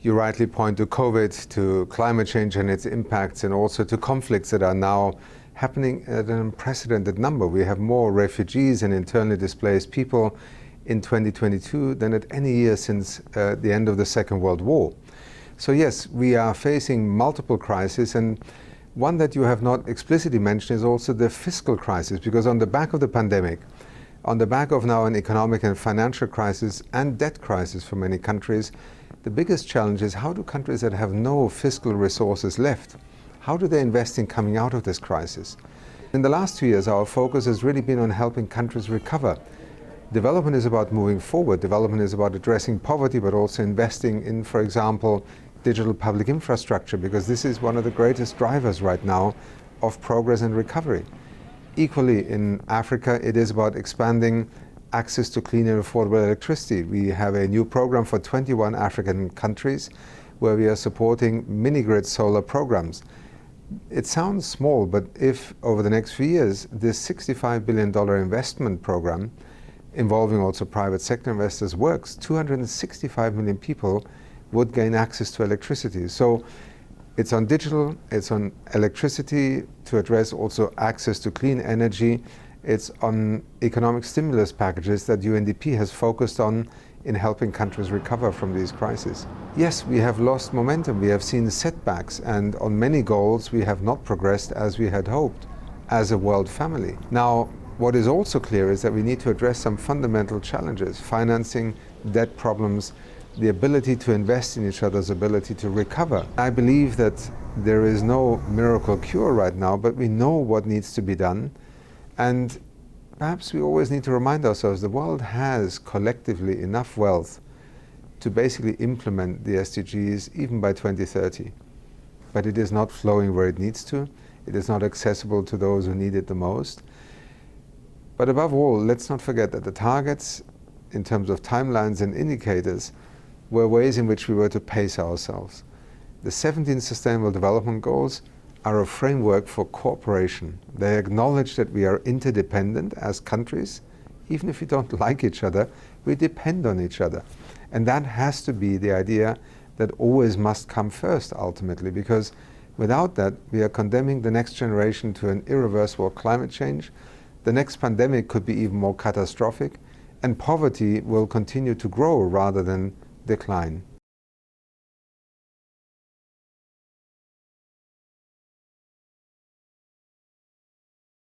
You rightly point to COVID, to climate change and its impacts, and also to conflicts that are now happening at an unprecedented number. We have more refugees and internally displaced people in 2022 than at any year since the end of the Second World War. So yes, we are facing multiple crises, and one that you have not explicitly mentioned is also the fiscal crisis, because on the back of the pandemic, on the back of now an economic and financial crisis and debt crisis for many countries, the biggest challenge is how do countries that have no fiscal resources left, how do they invest in coming out of this crisis? In the last 2 years, our focus has really been on helping countries recover. Development is about moving forward. Development is about addressing poverty, but also investing in, for example, digital public infrastructure, because this is one of the greatest drivers right now of progress and recovery. Equally, in Africa, it is about expanding access to clean and affordable electricity. We have a new program for 21 African countries where we are supporting mini-grid solar programs. It sounds small, but if over the next few years, this $65 billion investment program, involving also private sector investors, works, 265 million people would gain access to electricity. So it's on digital, it's on electricity to address also access to clean energy. It's on economic stimulus packages that UNDP has focused on in helping countries recover from these crises. Yes, we have lost momentum, we have seen setbacks, and on many goals we have not progressed as we had hoped as a world family. Now, what is also clear is that we need to address some fundamental challenges: financing, debt problems, the ability to invest in each other's ability to recover. I believe that there is no miracle cure right now, but we know what needs to be done. And perhaps we always need to remind ourselves the world has collectively enough wealth to basically implement the SDGs even by 2030. But it is not flowing where it needs to. It is not accessible to those who need it the most. But above all, let's not forget that the targets, in terms of timelines and indicators, were ways in which we were to pace ourselves. The 17 Sustainable Development Goals are a framework for cooperation. They acknowledge that we are interdependent as countries. Even if we don't like each other, we depend on each other. And that has to be the idea that always must come first ultimately, because without that, we are condemning the next generation to an irreversible climate change. The next pandemic could be even more catastrophic, and poverty will continue to grow rather than decline.